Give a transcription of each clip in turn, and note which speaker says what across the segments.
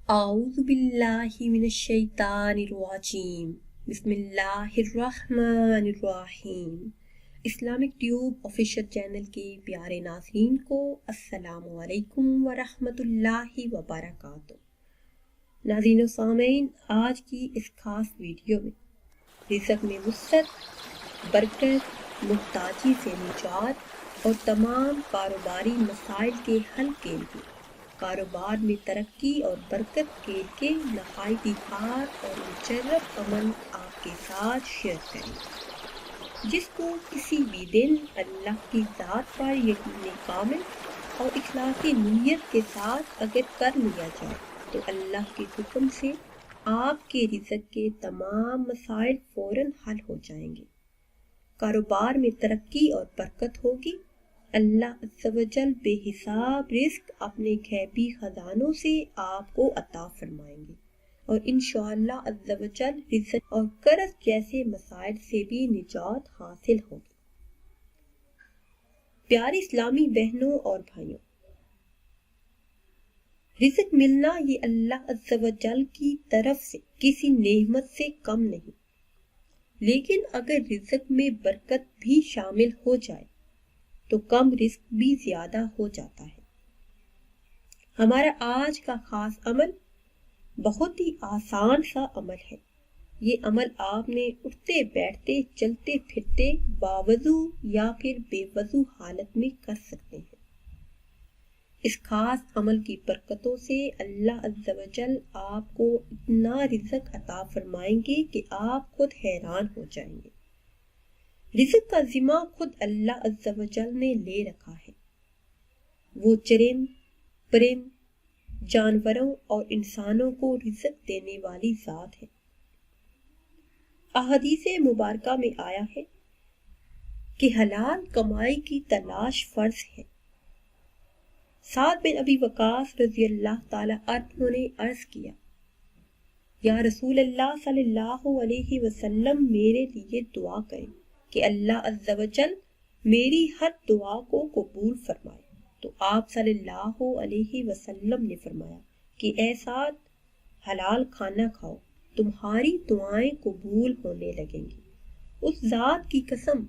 Speaker 1: اعوذ باللہ من الشیطان الرجیم بسم اللہ الرحمن الرحیم۔ اسلامک ٹیوب آفیشیل چینل کے پیارے ناظرین کو السلام علیکم ورحمۃ اللہ وبرکاتہ۔ ناظرین و سامعین، آج کی اس خاص ویڈیو میں رزق میں وسعت، برکت، محتاجی سے نجات اور تمام کاروباری مسائل کے حل کے لیے کاروبار میں ترقی اور برکت کے لیے نہایت خاص اور مشرف عمل آپ کے ساتھ شیئر کریں، جس کو کسی بھی دن اللہ کی ذات پر یقین کامل اور اخلاصی نیت کے ساتھ اگر کر لیا جائے تو اللہ کے حکم سے آپ کے رزق کے تمام مسائل فوراً حل ہو جائیں گے، کاروبار میں ترقی اور برکت ہوگی، اللہ عز و جل بے حساب رزق اپنے غیبی خزانوں سے آپ کو عطا فرمائیں گے اور انشاءاللہ عز و جل رزق اور قرض جیسے مسائل سے بھی نجات حاصل ہوگی۔ پیاری اسلامی بہنوں اور بھائیوں، رزق ملنا یہ اللہ عز و جل کی طرف سے کسی نعمت سے کم نہیں، لیکن اگر رزق میں برکت بھی شامل ہو جائے تو کم رزق بھی زیادہ ہو جاتا ہے۔ ہمارا آج کا خاص عمل بہت ہی آسان سا عمل ہے۔ یہ عمل آپ نے اٹھتے بیٹھتے چلتے پھرتے باوضو یا پھر بے وضو حالت میں کر سکتے ہیں۔ اس خاص عمل کی برکتوں سے اللہ عز و جل آپ کو اتنا رزق عطا فرمائیں گے کہ آپ خود حیران ہو جائیں گے۔ رزق کا ذمہ خود اللہ عز و جل نے لے رکھا ہے۔ وہ چرند پرند جانوروں اور انسانوں کو رزق دینے والی ذات ہے۔ احادیث مبارکہ میں آیا ہے کہ حلال کمائی کی تلاش فرض ہے۔ سعد بن ابی وقاص رضی اللہ تعالی عنہ نے عرض کیا، یا رسول اللہ صلی اللہ علیہ وسلم میرے لیے دعا کریں کہ اللہ عز و جل میری ہر دعا کو قبول فرمائے، تو آپ صلی اللہ علیہ وسلم نے فرمایا کہ اے سعد، حلال کھانا کھاؤ، تمہاری دعائیں قبول ہونے لگیں گی۔ اس ذات کی قسم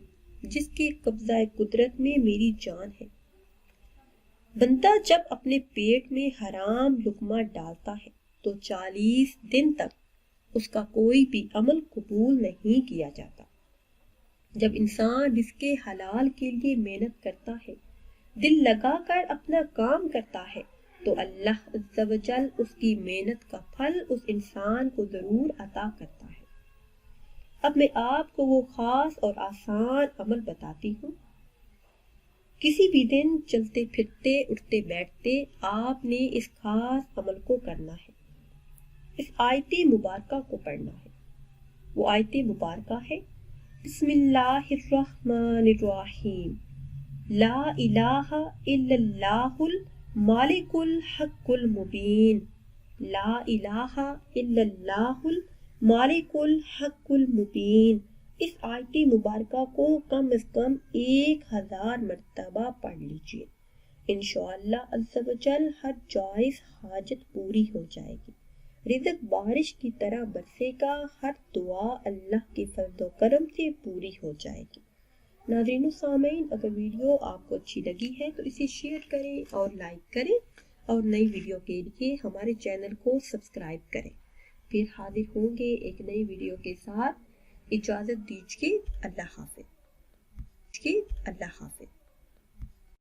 Speaker 1: جس کے قبضہ قدرت میں میری جان ہے، بندہ جب اپنے پیٹ میں حرام لقمہ ڈالتا ہے تو 40 دن تک اس کا کوئی بھی عمل قبول نہیں کیا جاتا۔ جب انسان رزق حلال کے لیے محنت کرتا ہے، دل لگا کر اپنا کام کرتا ہے، تو اللہ عز و جل اس کی محنت کا پھل اس انسان کو ضرور عطا کرتا ہے۔ اب میں آپ کو وہ خاص اور آسان عمل بتاتی ہوں۔ کسی بھی دن چلتے پھرتے اٹھتے بیٹھتے آپ نے اس خاص عمل کو کرنا ہے، اس آیت مبارکہ کو پڑھنا ہے۔ وہ آیت مبارکہ ہے، بسم اللہ الرحمن الرحیم، لا الہ الا اللہ المالک الحق المبین، لا الہ الا اللہ المالک الحق المبین۔ اس آیت مبارکہ کو کم از کم 1000 مرتبہ پڑھ لیجئے، انشاءاللہ عز و جل ہر جائز حاجت پوری ہو جائے گی، رزق بارش کی طرح برسے گا، ہر دعا اللہ کے فضل و کرم سے پوری ہو جائے گی۔ ناظرین و سامعین، اگر ویڈیو آپ کو اچھی لگی ہے تو اسے شیئر کریں اور لائک کریں اور نئی ویڈیو کے لیے ہمارے چینل کو سبسکرائب کریں۔ پھر حاضر ہوں گے ایک نئی ویڈیو کے ساتھ، اجازت دیجیے، اللہ حافظ۔